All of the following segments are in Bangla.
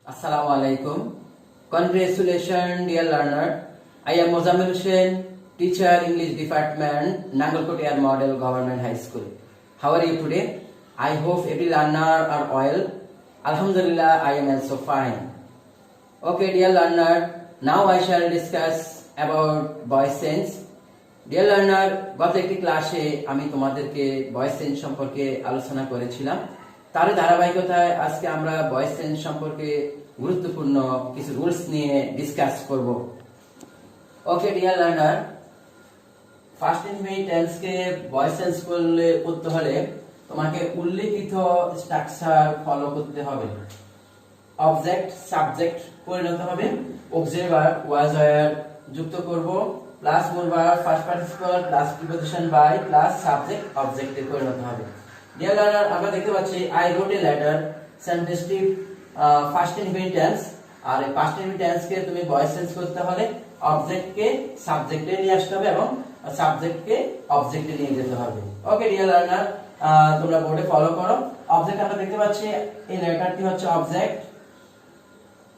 Assalamu alaikum. Congratulations, dear learner. I am Mozammil Hussain, teacher English department, Nangalkot Model Government High School. How are you today? I hope every learner are well. Alhamdulillah, I am also fine. Okay, dear learner, now I shall discuss about voice sense. Deer learner, গত একটি ক্লাসে আমি তোমাদেরকে ভয়েস চেঞ্জ সম্পর্কে আলোচনা করেছিলাম। তার ধারাবাহিকতায় আজকে আমরা ভয়েস চেঞ্জ সম্পর্কে গুরুত্বপূর্ণ কিছু রুলস নিয়ে ডিসকাস করব। Okay dear learner, first infinite tense কে ভয়েস চেঞ্জ করতে হলে তোমাকে উল্লেখিত স্ট্রাকচার ফলো করতে হবে। অবজেক্ট সাবজেক্ট পরিণত হবে, অক্সিলারি ভার্ব ওয়াজ ওয়্যার যুক্ত করব, প্লাস মূল verb first participle plus preposition by plus subject অবজেক্টে পরিণত হবে। ডিয়ার লার্নার, আমরা দেখতে পাচ্ছি আই রোট এ লেটার সেন্টেন্সটি ফার্স্ট ইনফিনিট টেন্স, আর এই ফার্স্ট ইনফিনিট টেন্স কে তুমি ভয়েস চেঞ্জ করতে হলে অবজেক্ট কে সাবজেক্টে নিয়ে আসতে হবে এবং সাবজেক্ট কে অবজেক্টে নিয়ে যেতে হবে। ওকে ডিয়ার লার্নার, তোমরা বোর্ডে ফলো করো। অবজেক্ট আমরা দেখতে পাচ্ছি এই লেটারটি হচ্ছে অবজেক্ট।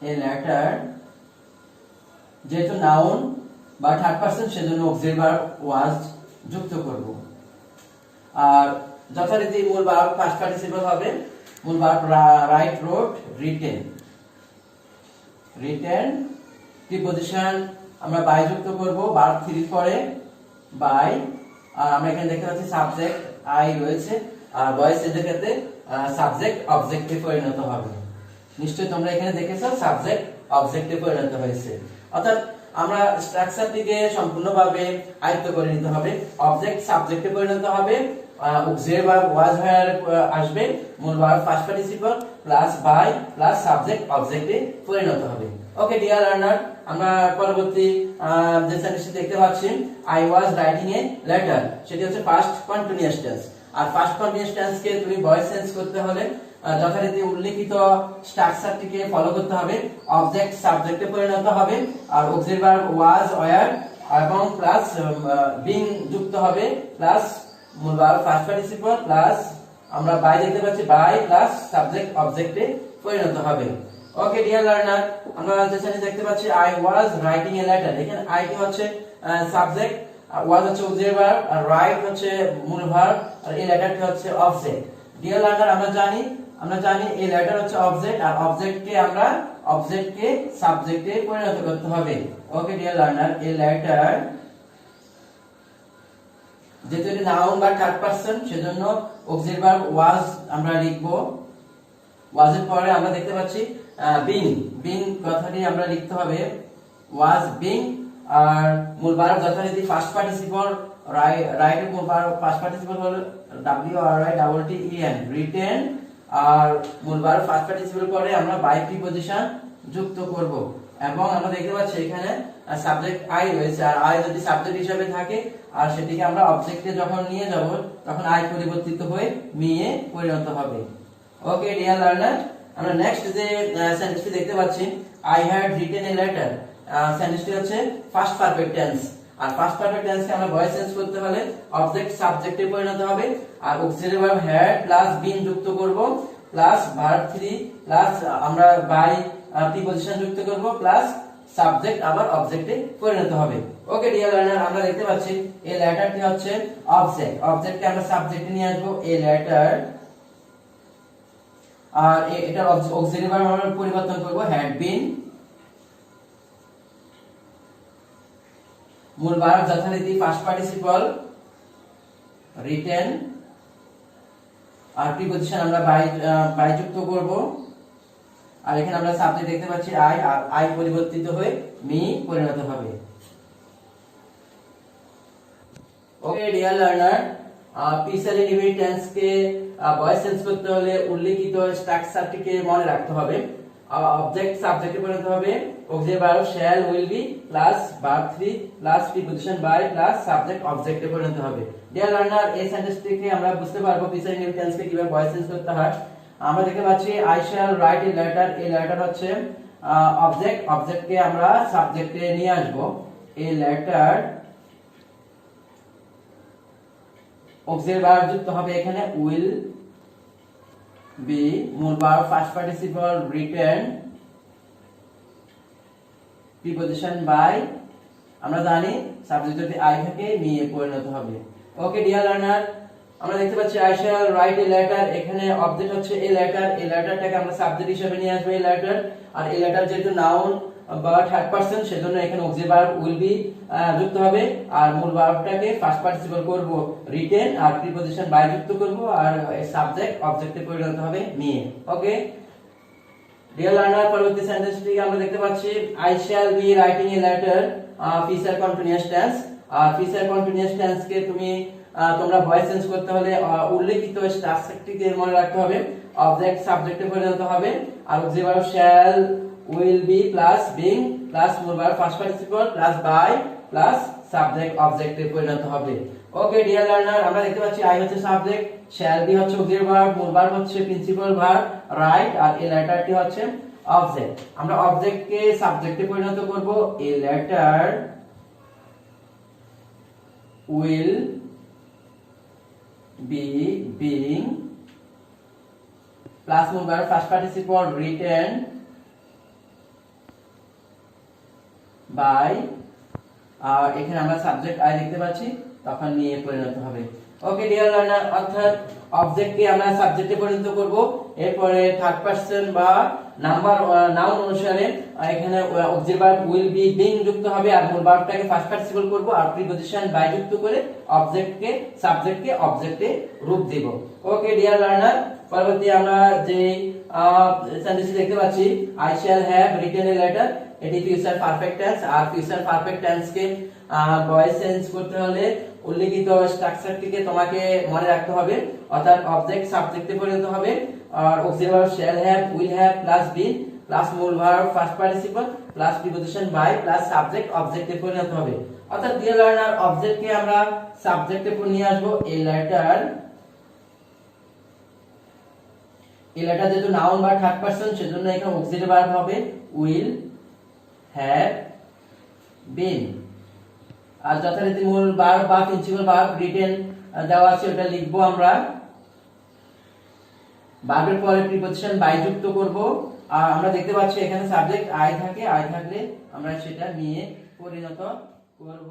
এই লেটার যেহেতু নাউন বা থার্ড পারসন সেজন্য অক্সিলারি ভার্ব ওয়াজ যুক্ত করব। আর যথারীতি মূল ভার্ব পাস্ট পার্টিসিপল হবে। মূল verb right, wrote, written. Written preposition আমরা বাই যুক্ত করব, ভার্ব 3 পরে বাই। আর আমরা এখানে দেখতে পাচ্ছি সাবজেক্ট আই রয়েছে, আর ভয়েস চেঞ্জের ক্ষেত্রে সাবজেক্ট অবজেক্টে পরিণত হবে। নিশ্চয়ই তোমরা এখানে দেখেছো সাবজেক্ট অবজেক্টে পরিণত হয়েছে। অর্থাৎ আমরা স্ট্রাকচারটিকে সম্পূর্ণভাবে আয়ত্ত করে নিতে হবে। অবজেক্ট সাবজেক্টে পরিণত হবে, অক্সিলারি ভার্ব ওয়াজ ওয়্যার আসবে, মূল verb first participle plus by plus subject অবজেক্টে পরিণত হবে। ওকে ডিয়ার লার্নার, আমরা পরবর্তী যে সেন্টেন্সটি দেখতে পাচ্ছি I was writing a letter, সেটি হচ্ছে ফার্স্ট কন্টিনিউয়াস টেন্স। আর ফার্স্ট কন্টিনিউয়াস টেন্স কে তুমি ভয়েস চেঞ্জ করতে হলে যথারীতি উল্লেখিত স্ট্রাকচারটিকে ফলো করতে হবে। অবজেক্ট সাবজেক্টে পরিণত হবে, আর অক্সিলারি ভার্ব ওয়াজ ওয়্যার এবং প্লাস বিং যুক্ত হবে, প্লাস মূল ভার্ব ফার্স্ট পার্টিসিপল প্লাস আমরা বাই দেখতে পাচ্ছি বাই প্লাস সাবজেক্ট অবজেক্টে পরিণত হবে। ওকে ডিয়ার লার্নার, আমরা যেখানে দেখতে পাচ্ছি I was writing a letter, এখানে আই টি হচ্ছে সাবজেক্ট, ওয়াজ হচ্ছে অক্সিলারি ভার্ব, আর রাইট হচ্ছে মূল ভার্ব, আর এই লেটারটি হচ্ছে অবজেক্ট। ডিয়ার লার্নার, আমরা জানি এই লেটার হচ্ছে অবজেক্ট, আর অবজেক্টকে আমরা অবজেক্টকে সাবজেক্টে পরিণত করতে হবে। ওকে ডিয়ার লার্নার, এই লেটার যেহেতু এটা নাউন বা থার্ড পারসন সেজন্য অক্সিলারি ভার্ব ওয়াজ আমরা লিখব। ওয়াজের পরে আমরা দেখতে পাচ্ছি বিং কথাটি আমরা লিখতে হবে ওয়াজ বিং, আর মূল ভার্ব যথারীতি ফার্স্ট পার্টিসিপল রাইট এর মূল ভার্ব ফার্স্ট পার্টিসিপল হলো W R I double T E N written, আর মূল ভার্ব ফার্স্ট পার্টিসিপল পরে আমরা বাই প্রিপোজিশন যুক্ত করব। এবং আমরা দেখতে পাচ্ছি এখানে সাবজেক্ট আই রয়েছে, আর আই যদি সাবজেক্ট হিসেবে থাকে আর সেটিকে আমরা অবজেক্টে যখন নিয়ে যাব তখন আই পরিবর্তিত হয়ে মি এ পরিণত হবে। ওকে ডিয়ার লার্নার, আমরা নেক্সট যে সেন্টেন্সটি দেখতে পাচ্ছি I had written a letter, সেন্টেন্সটি হচ্ছে ফার্স্ট পারফেক্ট টেন্স। আর ফার্স্ট পারফেক্ট টেন্সকে আমরা ভয়েস চেঞ্জ করতে হলে অবজেক্ট সাবজেক্টে পরিণত হবে, আর auxiliary verb had plus been যুক্ত করব, প্লাস ভার্ব 3 প্লাস আমরা বাই প্রিপোজিশন যুক্ত করব, প্লাস সাবজেক্ট আবার অবজেক্টে পরিণত হবে। ওকে ডিয়ার লার্নার, আমরা দেখতে পাচ্ছি এই লেটারটি হচ্ছে অবজেক্ট, অবজেক্টকে আমরা সাবজেক্টে নিয়ে আসব এই লেটার, আর এটা অক্সিলারি ভার্ব আমরা পরিবর্তন করব হ্যাড বিন, মূল ভার্ব যথারীতি ফার্স্ট পার্টিসিপল রিটেন, আর প্রিপোজিশন আমরা বাই যুক্ত করব, আর এখানে আমরা সাবজেক্ট দেখতে পাচ্ছি আই, আর আই পরিবর্তিত হয়ে মি পরিণত হবে। ওকে ডিয়ার লার্নার, পিছালি ইনডিফিনিট টেন্স কে ভয়েস চেঞ্জ করতে হলে উল্লেখিত স্ট্রাকচারটিকে মনে রাখতে হবে। অবজেক্ট সাবজেক্টে পরিণত হবে, auxiliary verb shall will be plus verb 3 plus preposition by plus subject অবজেক্টে পরিণত হবে। ডিয়ার লার্নার, এই সেন্টেন্সটিকে আমরা বুঝতে পারবো পিছালি ইনডিফিনিট টেন্স কে কিভাবে ভয়েস চেঞ্জ করতে হয়। আমরা দেখতে পাচ্ছি I shall write a letter, এই লেটার হচ্ছে অবজেক্ট, অবজেক্টকে আমরা সাবজেক্টে নিয়ে আসব। এই লেটার অক্সিলারি ভার্ব যুক্ত হবে এখানে উইল বি, মূল verb first participle written, preposition by, আমরা জানি সাবজেক্ট যদি আই থাকে মি এ পরিণত হবে। ওকে ডিয়ার লার্নার, আমরা দেখতে পাচ্ছি I shall write a letter, এখানে অবজেক্ট হচ্ছে এ লেটার, এই লেটারটাকে আমরা সাবজেক্ট হিসেবে নিয়ে আসবো এই লেটার। আর এই লেটার যেহেতু নাউন বা থার্ড পারসন, সেজন্য এখানে অক্সিলারি ভার্ব উইল বি যুক্ত হবে। আর মূল ভার্বটাকে ফার্স্ট পার্টিসিপল করব রিটেন, আর প্রিপজিশন বাই যুক্ত করব, আর সাবজেক্ট অবজেক্টে পরিণত হবে মি। ওকে ডিয়ার লার্নার, পরবর্তী সেন্টেন্সটি আমরা দেখতে পাচ্ছি I shall be writing a letter, future continuous tense. আর ফিউচার কন্টিনিউয়াস টেন্স কে তোমরা ভয়েস চেঞ্জ করতে হলে উল্লেখিত স্ট্রাকচারটিকে মনে রাখতে হবে, অবজেক্ট সাবজেক্টে পরিণত হবে। আর auxiliary verb shall will be plus being plus মূল verb first participle plus by plus subject অবজেক্টে পরিণত হবে। ওকে ডিয়ার লার্নার, আমরা দেখতে পাচ্ছি আই হচ্ছে সাবজেক্ট, শ্যাল বি হচ্ছে অক্সিলারি ভার্ব, মূল ভার্ব হচ্ছে প্রিন্সিপাল ভার্ব রাইট, আর এই লেটারটি হচ্ছে অবজেক্ট। আমরা অবজেক্টকে সাবজেক্টে পরিণত করব, a letter will be being plus মূল verb first participle written by, আর এখানে আমরা সাবজেক্ট আই দেখতে পাচ্ছি, তখন নিয়ে পরিণত হবে। ওকে ডিয়ার লার্নার, অর্থাৎ অবজেক্টকে আমরা সাবজেক্টে পরিণত করব, এরপরে থার্ড পারসন বা নাম্বার নাউন অনুসারে এখানে auxiliary verb will be being যুক্ত হবে, আর মূল ভার্বটাকে ফার্স্ট পার্টিসিপল করব, আর প্রিপজিশন বাই যুক্ত করে অবজেক্টকে সাবজেক্টকে অবজেক্টে রূপ দেব। ওকে ডিয়ার লার্নার, পরবর্তী আমরা যে সেন্টেন্সটি দেখতে পাচ্ছি I shall have written a letter, এটি ফিউচার পারফেক্ট টেন্স। আর ফিউচার পারফেক্ট টেন্স কে ভয়েস চেঞ্জ করতে হলে উল্লেখিত স্ট্রাকচারটিকে তোমাকে মনে রাখতে হবে, অর্থাৎ অবজেক্ট সাবজেক্টে পরিণত হবে, আর auxiliary verb shall have will have plus be plus মূল verb first participle plus preposition by plus subject অবজেক্টে পরিণত হবে। অর্থাৎ ডিয়ার লার্নার, অবজেক্টকে আমরা সাবজেক্টে নিয়ে আসবো, এই লেটার যেহেতু নাউন বা থার্ড পারসন, সেজন্য এখানে অক্সিলারি ভার্ব হবে উইল হ্যাভ বিন, আর যথারীতি মূল ভার্ব বা প্রিন্সিপাল ভার্ব রিটেন দেওয়া আছে, ওটা লিখবো আমরা। ভার্বের পরে প্রিপজিশন বাই যুক্ত করব, আর আমরা দেখতে পাচ্ছি এখানে সাবজেক্ট আই থাকে, আই থাকলে আমরা সেটা নিয়ে পরিণত করব।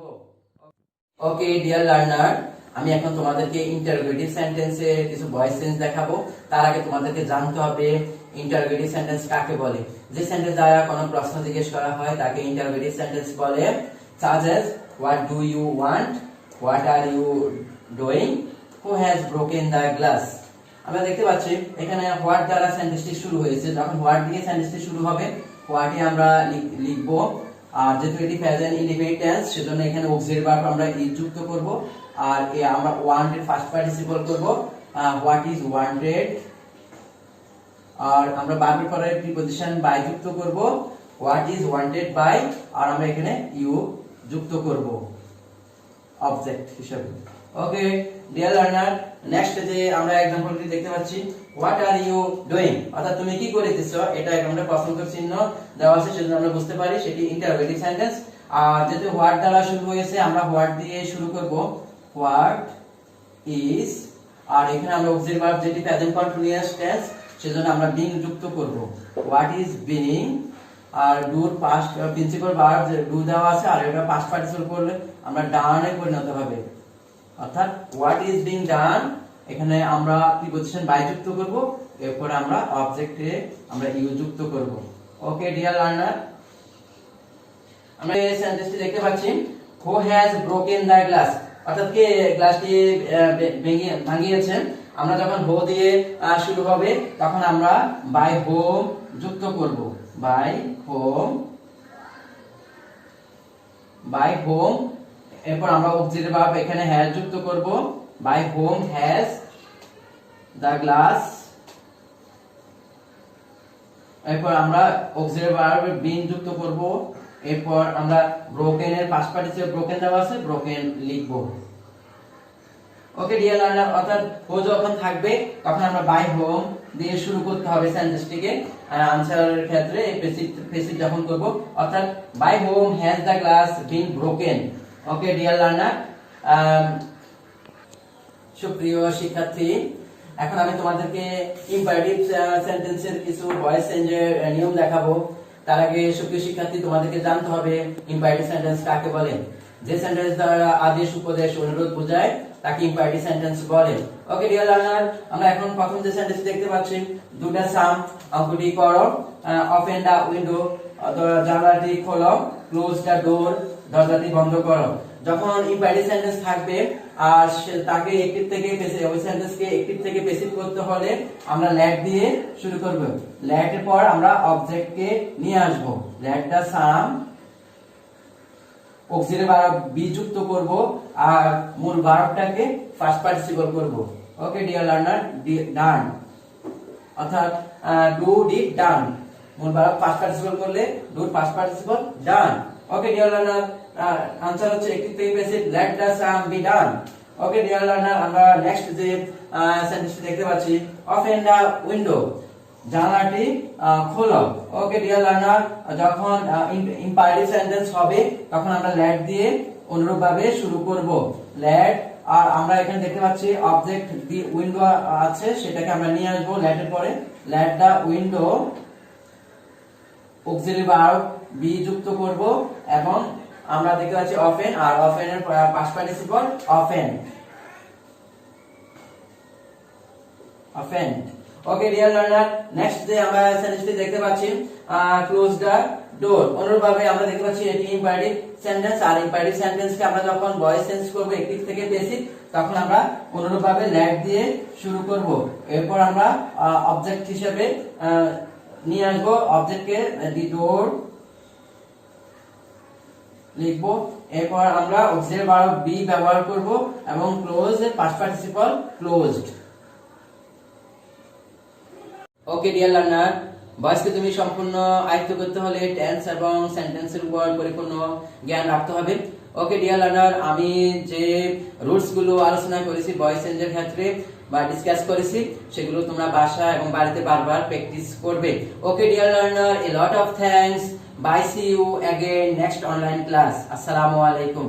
ওকে ডিয়ার লার্নার, আমি এখন তোমাদেরকে ইন্টারোগেটিভ সেন্টেন্সের কিছু ভয়েস চেঞ্জ দেখাবো। তার আগে তোমাদেরকে জানতে হবে ইন্টারোগেটিভ সেন্টেন্স কাকে বলে। যে সেন্টেন্স দ্বারা কোনো প্রশ্ন জিজ্ঞেস করা হয় তাকে ইন্টারোগেটিভ সেন্টেন্স বলে। such as what do you want, what are you doing, who has broken the glass। আমরা দেখতে পাচ্ছি এখানে হোয়াট দ্বারা সেন্টেন্সটি শুরু হয়েছে, যখন হোয়াট দিয়ে সেন্টেন্সটি শুরু হবে হোয়াটই আমরা লিখবো। আর যেহেতু এটি প্রেজেন্ট ইনডিফিনিট টেন্স, সেজন্য এখানে অক্সিলারি ভার্ব আমরা ইজ যুক্ত করব, আর আমরা ওয়ান্টেড ফার্স্ট পার্টিসিপল করব, হোয়াট ইজ ওয়ান্টেড। আর আমরা ভার্বের পরে প্রিপজিশন বাই যুক্ত করব, হোয়াট ইজ ওয়ান্টেড বাই, আর আমরা এখানে ইউ যুক্ত করব অবজেক্ট হিসেবে। ওকে ডিয়ার লার্নার, নেক্সট যে আমরা एग्जांपलটি দেখতে পাচ্ছি হোয়াট আর ইউ ডুইং, অর্থাৎ তুমি কি করিতেছো, এটা আমরা প্রশ্নবোধক চিহ্ন দেওয়া আছে, সেজন্য আমরা বুঝতে পারি সেটি ইন্টারোগেটিভ সেন্টেন্স। আর যেহেতু হোয়াট দ্বারা শুরু হয়েছে, আমরা হোয়াট দিয়ে শুরু করব, হোয়াট ইজ, আর এখানে আমরা অক্সিলারি ভার্ব যেটি প্রেজেন্ট কন্টিনিউয়াস টেন্স, সেজন্য আমরা বিং যুক্ত করব, হোয়াট ইজ বিং। আর ডুর পাস্ট প্রিন্সিপাল ভার্ব যে ডু দেওয়া আছে, আর এটা পাস্ট পার্টিসিপল করলে আমরা ডানে পরিণত হবে, অর্থাৎ হোয়াট ইজ বিং ডান। এখানে আমরা প্রিপজিশন বাই যুক্ত করব, এরপর আমরা অবজেক্টে আমরা ইউ যুক্ত করব। ওকে ডিয়ার লার্নার, আমরা এই সেন্টেন্সটি দেখতে পাচ্ছি who has broken the glass, অর্থাৎ কে গ্লাসটি ভাঙিয়েছেন। আমরা যখন হো দিয়ে শুরু হবে, তখন আমরা বাই হোম যুক্ত করব, বাই হোম। এরপর আমরা অক্সিলারি ভার্ব এখানে হ্যাজ যুক্ত করব, by whom has the glass. এরপর আমরা অক্সিলারি ভার্ব বিন যুক্ত করব, এরপর আমরা ব্রোকেন এর পাস্ট পার্টিসিপল ব্রোকেন দেওয়া আছে, ব্রোকেন লিখব। ওকে ডিয়ার লার্নার, অর্থাৎ হো যখন থাকবে তখন আমরা বাই হোম দিয়ে শুরু করতে হবে সেন্টেন্সটিকে। আনসারের ক্ষেত্রে প্যাসিভ যখন করব, অর্থাৎ by whom has the glass been broken. Okay dear learner, সুপ্রিয় শিক্ষার্থী, এখন আমি তোমাদেরকে ইম্পারেটিভ সেন্টেন্সের কিছু ভয়েস চেঞ্জের নিয়ম দেখাবো। তার আগে সুপ্রিয় শিক্ষার্থী, তোমাদেরকে জানতে হবে ইম্পারেটিভ সেন্টেন্স কাকে বলে। যে সেন্টেন্স দ্বারা আদেশ, উপদেশ, অনুরোধ বোঝায় তাকে ইম্পারেটিভ সেন্টেন্স বলে। ওকে ডিয়ার লার্নার, আমরা এখন প্রথম যে সেন্টেন্স দেখতে পাচ্ছি, দুটা সাম, অঙ্কটি করো। ওপেন দা উইন্ডো, জানালাটি খোলো। ক্লোজ দা ডোর, দরজাটি বন্ধ করো। যখন ইম্পারেটিভ সেন্টেন্স থাকবে আর তাকে অ্যাক্টিভ থেকে প্যাসিভ, ওই সেন্টেন্সকে অ্যাক্টিভ থেকে প্যাসিভ করতে হলে আমরা লেট দিয়ে শুরু করব। লেটের পর আমরা অবজেক্টকে নিয়ে আসব। Let the sum, auxiliary verb be যুক্ত করব আর মূল ভার্বটাকে ফার্স্ট পার্টিসিপল করব। ওকে ডিয়ার লার্নার, ডান অর্থাৎ ডু ডিড ডান, মূল ভার্ব ফার্স্ট পার্টিসিপল করলে do first participle done. Okay dear learner, answer হচ্ছে অ্যাক্টিভ থেকে passive, let the sum be done. Okay dear learner, আমরা নেক্সট যে সেন্টেন্সটি দেখতে পাচ্ছি, ওপেন দা উইন্ডো, জানালাটি খোলো। ওকে ডিয়ার লার্নার, যখন ইম্পারেটিভ সেন্টেন্স হবে তখন আমরা লেট দিয়ে অনুরূপভাবে শুরু করব। লেট, আর আমরা এখানে দেখতে পাচ্ছি অবজেক্ট দি উইন্ডো আছে, সেটাকে আমরা নিয়ে আসব লেটের পরে। Let the window, auxiliary verb be যুক্ত করব এবং আমরা দেখতে পাচ্ছি ওপেন, আর ওপেন এর past participle open, open. Okay dear learner, next যে আমরা সেন্টেন্সটি দেখতে পাচ্ছি, ক্লোজ দা ডোর, অনুরূপভাবে আমরা দেখতে পাচ্ছি এটি ইম্পারেটিভ সেন্টেন্স। আর ইম্পারেটিভ সেন্টেন্সকে আমরা যখন ভয়েস চেঞ্জ করব অ্যাক্টিভ থেকে প্যাসিভ, তখন আমরা অনুরূপভাবে লেট দিয়ে শুরু করব। এরপর আমরা অবজেক্ট হিসেবে নিয়ে আসবো অবজেক্টকে, দি ডোর লিখবো। এরপর আমরা অক্সিলারি ভার্ব বি ব্যবহার করব এবং ক্লোজ এর past participle closed. Okay dear learner, ভয়েসকে তুমি সম্পূর্ণ আয়ত্ত করতে হলে টেন্স এবং সেন্টেন্সের উপর পরিপূর্ণ জ্ঞান রাখতে হবে। ওকে ডিয়ার লার্নার, আমি যে রুলস গুলো আলোচনা করেছি ভয়েস চেঞ্জের ক্ষেত্রে বা ডিসকাস করেছি, সেগুলো তোমরা বাসা এবং বাড়িতে বারবার প্র্যাকটিস করবে। ওকে dear learner, A lot of thanks. Bye, see you again next online class. Assalamu alaikum.